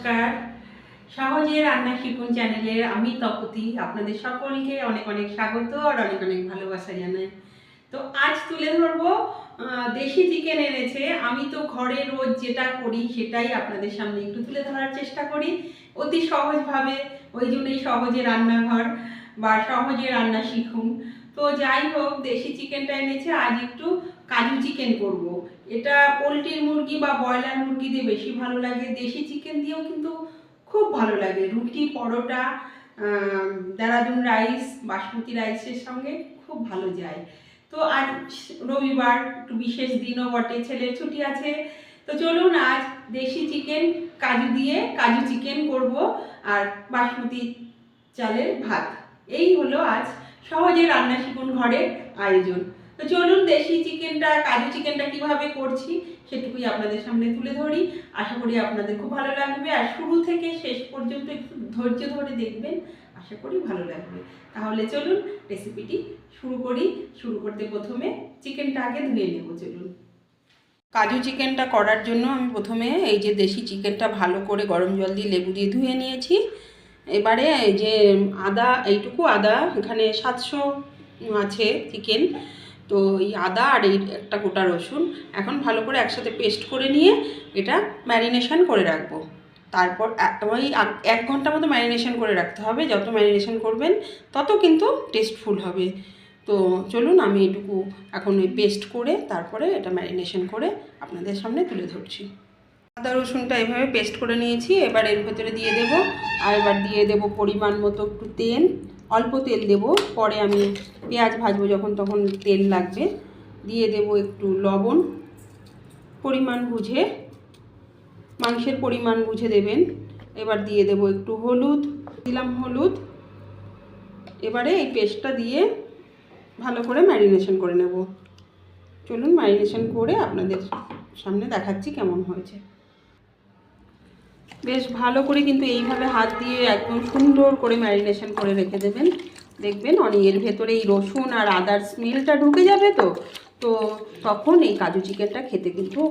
নমস্কার। সহজে রান্না শিখুন চ্যানেলের আমি তপতি আপনাদের সকলকে অনেক অনেক স্বাগত আর অনেক অনেক ভালোবাসা জানাই। তো আজ তুলে ধরবো দেশি চিকেন এনেছে। আমি তো ঘরে রোজ যেটা করি সেটাই আপনাদের সামনে একটু তুলে ধরার চেষ্টা করি অতি সহজভাবে। ওই জন্যই সহজে রান্নাঘর বা সহজে রান্না শিখুন। তো যাই হোক, দেশি চিকেনটা এনেছে, আজ একটু কাজু চিকেন করব। এটা পোলট্রির মুরগি বা ব্রয়লার মুরগি দিয়ে বেশি ভালো লাগে, দেশি চিকেন দিয়েও কিন্তু খুব ভালো লাগে। রুটি, পরোটা, দেরাদুন রাইস, বাসমতি রাইসের সঙ্গে খুব ভালো যায়। তো আজ রবিবার, একটু বিশেষ দিনও বটে, ছেলের ছুটি আছে। তো চলুন আজ দেশি চিকেন কাজু দিয়ে কাজু চিকেন করব আর বাসমতি চালের ভাত। এই হলো আজ সহজে রান্না শিখুন ঘরের আয়োজন। তো চলুন দেশি চিকেনটা কাজু চিকেনটা কিভাবে করছি সেটুকুই আপনাদের সামনে তুলে ধরি। আশা করি আপনাদের খুব ভালো লাগবে আর শুরু থেকে শেষ পর্যন্ত একটু ধৈর্য ধরে দেখবেন, আশা করি ভালো লাগবে। তাহলে চলুন রেসিপিটি শুরু করি। শুরু করতে প্রথমে চিকেনটা আগে ধুয়ে নেব। চলুন। কাজু চিকেনটা করার জন্য আমি প্রথমে এই যে দেশি চিকেনটা ভালো করে গরম জল দিয়ে লেবু দিয়ে ধুয়ে নিয়েছি। এবারে এই যে আদা, এইটুকু আদা, এখানে 700 আছে চিকেন, তো এই আদা আর এই একটা গোটা রসুন এখন ভালো করে একসাথে পেস্ট করে নিয়ে এটা ম্যারিনেশন করে রাখবো। তারপর ওই 1 ঘন্টা মতো ম্যারিনেশন করে রাখতে হবে। যত ম্যারিনেশন করবেন তত কিন্তু টেস্টফুল হবে। তো চলুন আমি এটুকু এখন ওই পেস্ট করে তারপরে এটা ম্যারিনেশন করে আপনাদের সামনে তুলে ধরছি। আদা রসুনটা এভাবে পেস্ট করে নিয়েছি। এবার এর ভেতরে দিয়ে দেব, আর এবার দিয়ে দেব পরিমাণ মতো একটু তেল। অল্প তেল দেব, পরে আমি পেঁয়াজ ভাজবো যখন তখন তেল লাগবে। দিয়ে দেব একটু লবণ, পরিমাণ বুঝে, মাংসের পরিমাণ বুঝে দেবেন। এবার দিয়ে দেব একটু হলুদ, দিলাম হলুদ। এবারে এই পেস্টটা দিয়ে ভালো করে ম্যারিনেশন করে নেব। চলুন ম্যারিনেশন করে আপনাদের সামনে দেখাচ্ছি কেমন হয়েছে। বেশ ভালো করে কিন্তু এইভাবে হাত দিয়ে একদম সুন্দর করে ম্যারিনেশন করে রেখে দেবেন। দেখবেন এর ভেতরে এই রসুন আর আদার স্মেলটা ঢুকে যাবে। তো তখন এই কাজু চিকেনটা খেতে কিন্তু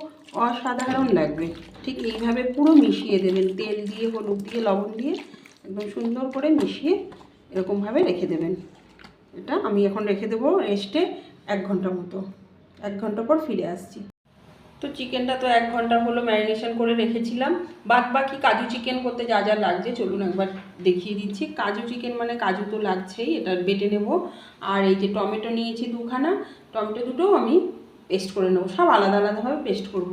অসাধারণ লাগবে। ঠিক এইভাবে পুরো মিশিয়ে দেবেন, তেল দিয়ে, হলুদ দিয়ে, লবণ দিয়ে একদম সুন্দর করে মিশিয়ে এরকমভাবে রেখে দেবেন। এটা আমি এখন রেখে দেবো রেস্টে 1 ঘন্টা মতো। 1 ঘন্টা পর ফিরে আসছি। তো চিকেনটা তো 1 ঘন্টা হলো ম্যারিনেশন করে রেখেছিলাম। বাকি কাজু চিকেন করতে যা যা লাগছে চলুন একবার দেখিয়ে দিচ্ছি। কাজু চিকেন মানে কাজু তো লাগছেই, এটা বেটে নেব। আর এই যে টমেটো নিয়েছি 2খানা, টমেটো দুটোও আমি পেস্ট করে নেব, সব আলাদা আলাদাভাবে পেস্ট করব।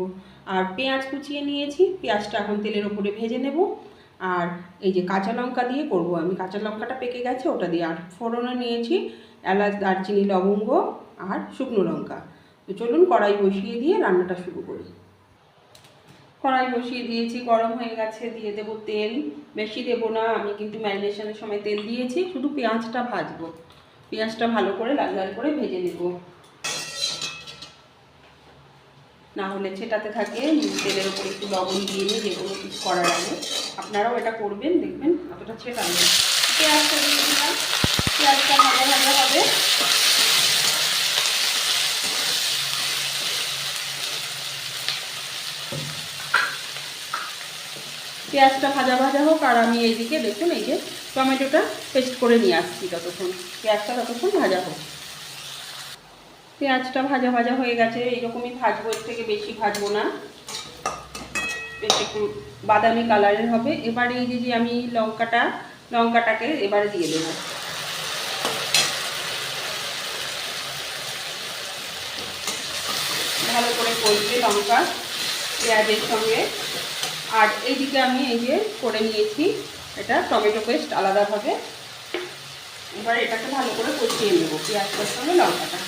আর পেঁয়াজ কুচিয়ে নিয়েছি, পেঁয়াজটা এখন তেলের ওপরে ভেজে নেব। আর এই যে কাঁচা লঙ্কা দিয়ে করব আমি, কাঁচা লঙ্কাটা পেকে গেছে ওটা দিয়ে। আর ফোড়নে নিয়েছি এলাচ, দারচিনি, লবঙ্গ আর শুকনো লঙ্কা। তো চলুন কড়াই বসিয়ে দিয়ে রান্নাটা শুরু করি। কড়াই বসিয়ে দিয়েছি, গরম হয়ে গেছে। দিয়ে দেব তেল, বেশি দেব না, আমি কিন্তু ম্যারিনেশনের সময় তেল দিয়েছি। শুধু পেঁয়াজটা ভাজবো, পেঁয়াজটা ভালো করে লাল লাল করে ভেজে নেব, না হলে ছেটাতে থাকে। তেলের উপরে একটু লবণ দিয়ে নিয়ে যেগুলো করার আগে আপনারাও এটা করবেন, দেখবেন অতটা ছেটাবে। পেঁয়াজটা দিয়ে দিলাম, পেঁয়াজটা ভাজা ভাজা হবে। পেঁয়াজটা ভাজা ভাজা হোক আর আমি এইদিকে দেখুন এই যে টমেটোটা পেস্ট করে নিয়ে আসছি। ততক্ষণ পেঁয়াজটা ততক্ষণ ভাজা হোক। পেঁয়াজটা ভাজা ভাজা হয়ে গেছে, এইরকমই ভাজবো, এর থেকে বেশি ভাজবো না, বেশ একটু বাদামি কালারের হবে। এবারে এই যে আমি লঙ্কাটাকে এবারে দিয়ে দেবো। ভালো করে কষবে লঙ্কা পেঁয়াজের সঙ্গে। আর এইদিকে আমি এই যে করে নিয়েছি এটা টমেটো পেস্ট আলাদাভাবে। এবার এটাকে ভালো করে কষিয়ে নেব পেঁয়াজটার সঙ্গে লঙ্কাটা।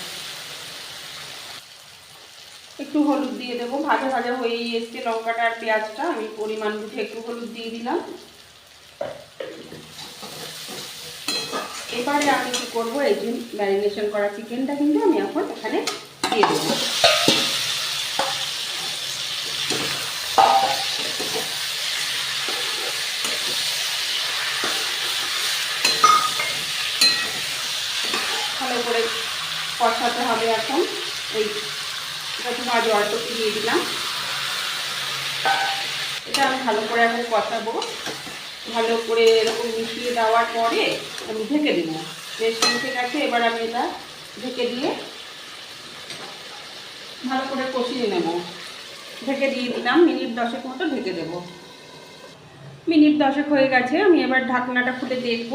একটু হলুদ দিয়ে দেবো, ভাজা ভাজা হয়েই এসছে লঙ্কাটা আর পেঁয়াজটা। আমি পরিমাণ বুঝে একটু হলুদ দিয়ে দিলাম। এবারে আমি কী করবো, এই যে ম্যারিনেশন করা চিকেনটা কিন্তু আমি এখন এখানে দিয়ে দেবো। ভালো করে কষাতে হবে এখন। এই প্রথম আজ অল্প দিয়ে দিলাম। এটা আমি ভালো করে এখন কষাবো। ভালো করে এরকম মিশিয়ে দেওয়ার পরে আমি ঢেকে দেবো। বেশ মিশে গেছে, এবার আমি এটা ঢেকে দিয়ে ভালো করে কষিয়ে নেব। ঢেকে দিয়ে দিলাম, মিনিট 10 মতো ঢেকে দেব। মিনিট 10 হয়ে গেছে, আমি এবার ঢাকনাটা খুলে দেখব।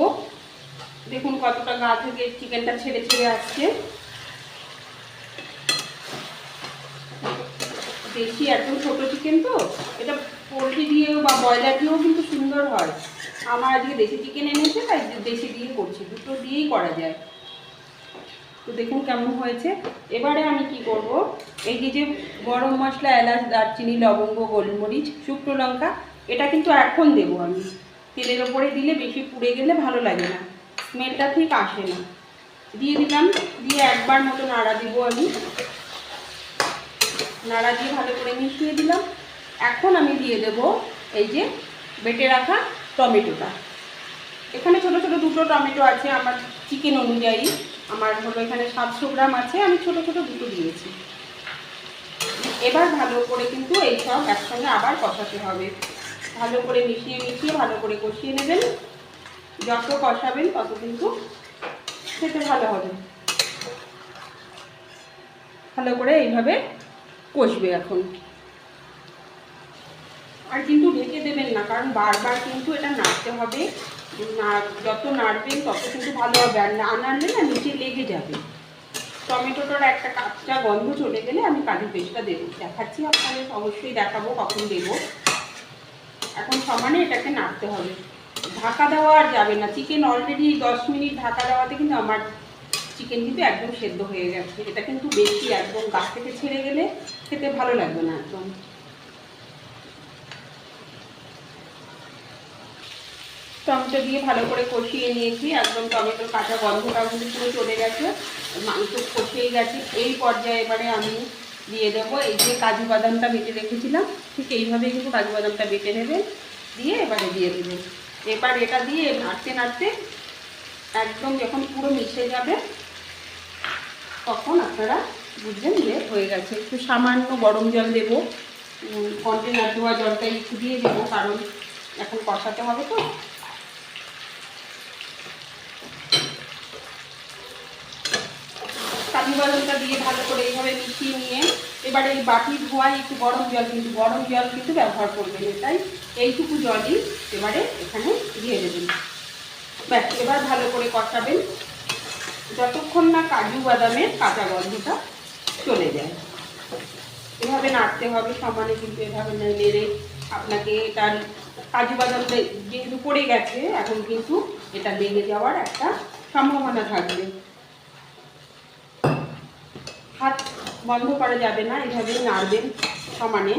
দেখুন কতটা গা থেকে চিকেনটা ছেড়ে ছেড়ে আসছে। দেশি একদম ছোটো চিকেন তো, এটা পোলট্রি দিয়েও বা ব্রয়লার দিয়েও কিন্তু সুন্দর হয়। আমার আজকে দেশি চিকেন এনেছে, তাই দেশি দিয়ে করছি, দুটো দিয়েই করা যায়। তো দেখুন কেমন হয়েছে। এবারে আমি কি করব, এই যে গরম মশলা, এলাচ, দারচিনি, লবঙ্গ, গোলমরিচ, শুকনো লঙ্কা, এটা কিন্তু এখন দেবো আমি। তেলের ওপরে দিলে বেশি পুড়ে গেলে ভালো লাগে না, স্মেলটা ঠিক আসে না। দিয়ে দিলাম, দিয়ে একবার মতো নাড়া দিব আমি। নাড়া দিয়ে ভালো করে মিশিয়ে দিলাম। এখন আমি দিয়ে দেব এই যে বেটে রাখা টমেটোটা। এখানে ছোট ছোট দুটো টমেটো আছে আমার চিকেন অনুযায়ী। আমার হলো এখানে 700 গ্রাম আছে, আমি ছোট ছোট দুটো দিয়েছি। এবার ভালো করে কিন্তু এই সব একসঙ্গে আবার কষাতে হবে। ভালো করে মিশিয়ে মিশিয়ে ভালো করে কষিয়ে নেবেন। যত কষাবেন তত কিন্তু খেতে ভালো হবে। ভালো করে এইভাবে কষবে এখন। আর কিন্তু ঢেকে দেবেন না, কারণ বারবার কিন্তু এটা নাড়তে হবে। যত নাড়বেন তত কিন্তু ভালো হবে, আর না নাড়লে না নিচে লেগে যাবে। টমেটোটার একটা কাঁচা গন্ধ চলে গেলে আমি কাজু পেস্টটা দেবো, দেখাচ্ছি আপনাদের, অবশ্যই দেখাবো কখন দেবো। এখন সমানে এটাকে নাড়তে হবে, ঢাকা দেওয়া আর যাবে না। চিকেন অলরেডি 10 মিনিট ঢাকা দেওয়াতে কিন্তু আমার চিকেন কিন্তু একদম সেদ্ধ হয়ে গেছে। এটা কিন্তু বেশি একদম গা থেকে ছেড়ে গেলে খেতে ভালো লাগবে না একদম। টমেটো দিয়ে ভালো করে কষিয়ে নিয়েছি, একদম টমেটোর কাঁচা গন্ধটা কিন্তু পুরো চলে গেছে, মাংস কষিয়ে গেছে। এই পর্যায়ে এবারে আমি দিয়ে দেবো এই যে কাজু বাদামটা বেটে রেখেছিলাম, ঠিক এইভাবে কিন্তু কাজু বাদামটা বেটে নেবেন, দিয়ে এবারে দিয়ে দেবেন। এবার এটা দিয়ে নাড়তে নাড়তে একদম যখন পুরো মিশে যাবে তখন আপনারা বুঝবেন যে হয়ে গেছে। একটু সামান্য গরম জল দেবো, কন্টেনার ধোয়া জলটা একটু দিয়ে দেবো, কারণ এখন কষাতে হবে তো। কাজু বাদামটা দিয়ে ভালো করে এইভাবে মিশিয়ে নিয়ে এবারে এই বাটি ধোয়ায় একটু গরম জল কিন্তু ব্যবহার করবেন। তাই এইটুকু জলই এবারে এখানে দিয়ে দেবেন। ব্যাস, এবার ভালো করে কষাবেন যতক্ষণ না কাজু বাদামের কাঁচা গন্ধটা চলে যায়। এভাবে নাড়তে হবে সমানে, কিন্তু এভাবে নেড়ে আপনাকে এটার কাজু বাদামটা যেহেতু পড়ে গেছে, এখন কিন্তু এটা লেগে যাওয়ার একটা সম্ভাবনা থাকবে। হাত বন্ধ করা যাবে না, এভাবেই নাড়বেন সমানে।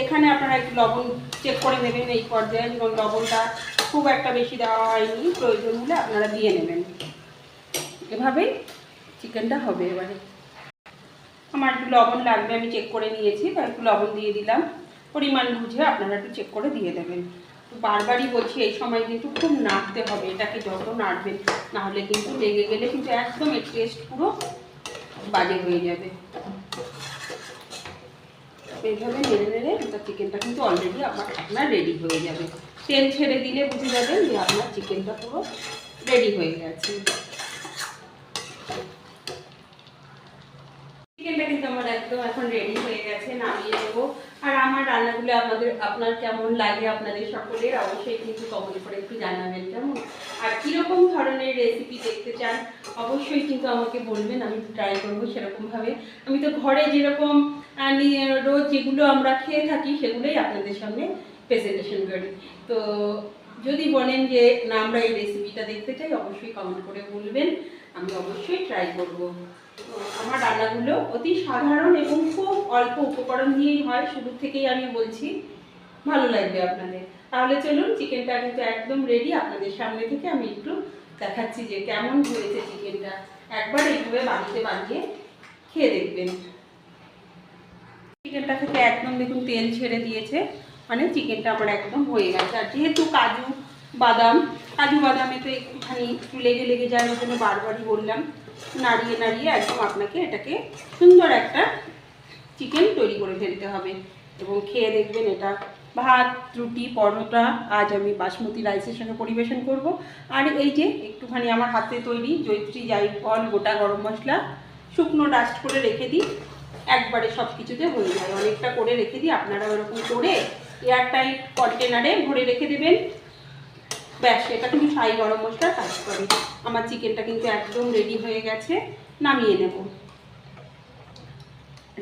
এখানে আপনারা একটু লবণ চেক করে নেবেন এই পর্যায়ে, এবং লবণটা খুব একটা বেশি দেওয়া হয়নি, প্রয়োজন হলে আপনারা দিয়ে নেবেন। এভাবেই চিকেনটা হবে। এবারে আমার একটু লবণ লাগবে, আমি চেক করে নিয়েছি, তাই একটু লবণ দিয়ে দিলাম। পরিমাণ বুঝে আপনারা একটু চেক করে দিয়ে দেবেন। বারবারই বলছি এই সময় কিন্তু খুব নাড়তে হবে, এটাকে যত নাড়বেন, নাহলে কিন্তু লেগে গেলে কিন্তু একদম এর টেস্ট পুরো বাজে হয়ে যাবে। এইভাবে নেড়ে নেড়ে এটা চিকেনটা কিন্তু অলরেডি আপনার রেডি হয়ে যাবে। তেল ছেড়ে দিলে বুঝে যাবেন যে আপনার চিকেনটা পুরো রেডি হয়ে গেছে। চিকেনটা কিন্তু আমার একদম এখন রেডি হয়ে গেছে, নামিয়ে নেবো। আর আমার রান্নাগুলো আপনার কেমন লাগে আপনাদের সকলের অবশ্যই কিন্তু কমেন্ট করে একটু জানাবেন কেমন, আর কীরকম ধরনের রেসিপি দেখতে চান অবশ্যই কিন্তু আমাকে বলবেন, আমি ট্রাই করবো সেরকমভাবে। আমি তো ঘরে যেরকম রোজ যেগুলো আমরা খেয়ে থাকি সেগুলোই আপনাদের সামনে প্রেজেন্টেশন করি। তো যদি বলেন যে না আমরা এই রেসিপিটা দেখতে চাই, অবশ্যই কমেন্ট করে বলবেন, আমি অবশ্যই ট্রাই করব। আমার রান্নাগুলো অতি সাধারণ এবং খুব অল্প উপকরণ দিয়েই হয়, শুরু থেকেই আমি বলছি, ভালো লাগবে আপনাদের। তাহলে চলুন, চিকেনটা কিন্তু একদম রেডি। আপনাদের সামনে থেকে আমি একটু দেখাচ্ছি যে কেমন হয়েছে চিকেনটা। একবার এইভাবে বাড়িতে বানিয়ে খেয়ে দেখবেন। চিকেনটা থেকে একদম দেখুন তেল ছেড়ে দিয়েছে, মানে চিকেনটা আমার একদম হয়ে গেছে। আর যেহেতু কাজু বাদামে তো একটুখানি একটু লেগে যায়, ওই জন্য বারবারই বললাম নাড়িয়ে নাড়িয়ে একদম আপনাকে এটাকে সুন্দর একটা চিকেন তৈরি করে ফেলতে হবে। এবং খেয়ে দেখবেন এটা ভাত, রুটি, পরোটা আজ আমি বাসমতি রাইসের সঙ্গে পরিবেশন করব। আর এই যে একটুখানি আমার হাতে তৈরি জয়িত্রী জায়ফল গোটা গরম মশলা শুকনো ডাস্ট করে রেখে দিই, একবারে সব কিছুতে হয়ে যায়। অনেকটা করে রেখে দিই, আপনারা ওরকম করে এয়ারটাইট কন্টেনারে ভরে রেখে দেবেন। ব্যাস, এটা কিন্তু ছাই গরম মশলা কাজ করে। আমার চিকেনটা কিন্তু একদম রেডি হয়ে গেছে, নামিয়ে নেব।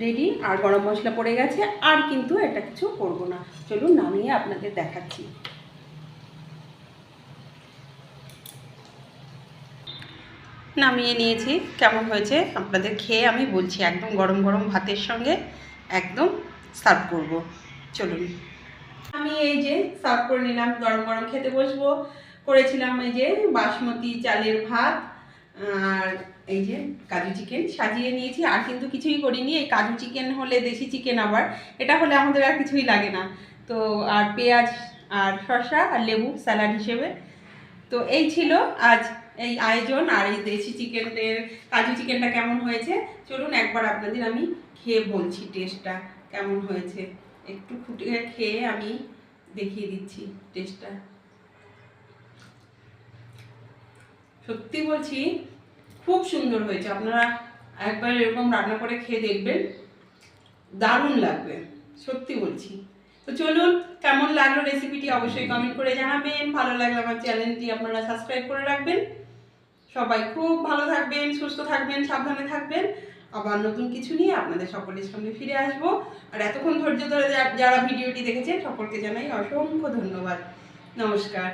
রেডি, আর গরম মশলা পড়ে গেছে, আর কিন্তু এটা কিছু করব না। চলুন নামিয়ে আপনাদের দেখাচ্ছি। নামিয়ে নিয়েছি, কেমন হয়েছে আপনাদের খেয়ে আমি বলছি। একদম গরম গরম ভাতের সঙ্গে একদম সার্ভ করব। চলুন, আমি এই যে সার্ভ করে নিলাম, গরম গরম খেতে বসবো। করেছিলাম এই যে বাসমতি চালের ভাত, আর এই যে কাজু চিকেন সাজিয়ে নিয়েছি। আর কিন্তু কিছুই করিনি, এই কাজু চিকেন হলে, দেশি চিকেন আবার, এটা হলে আমাদের আর কিছুই লাগে না। তো আর পেঁয়াজ আর শসা আর লেবু স্যালাড হিসেবে। তো এই ছিল আজ এই আয়োজন। আর এই দেশি চিকেনের কাজু চিকেনটা কেমন হয়েছে চলুন একবার আপনাদের আমি খেয়ে বলছি টেস্টটা কেমন হয়েছে। একটু ফুটিয়ে খেয়ে আমি দেখিয়ে দিচ্ছি টেস্টটা। সত্যি বলছি খুব সুন্দর হয়েছে। আপনারা একবার এরকম রান্না করে খেয়ে দেখবেন, দারুণ লাগবে, সত্যি বলছি। তো চলুন, কেমন লাগলো রেসিপিটি অবশ্যই কমেন্ট করে জানাবেন। ভালো লাগলে আমার চ্যানেলটি আপনারা সাবস্ক্রাইব করে রাখবেন। সবাই খুব ভালো থাকবেন, সুস্থ থাকবেন, সাবধানে থাকবেন। আবার নতুন কিছু নিয়ে আপনাদের সকলের সামনে ফিরে আসবো। আর এতক্ষণ ধৈর্য ধরে যারা ভিডিওটি দেখেছেন সকলকে জানাই অসংখ্য ধন্যবাদ। নমস্কার।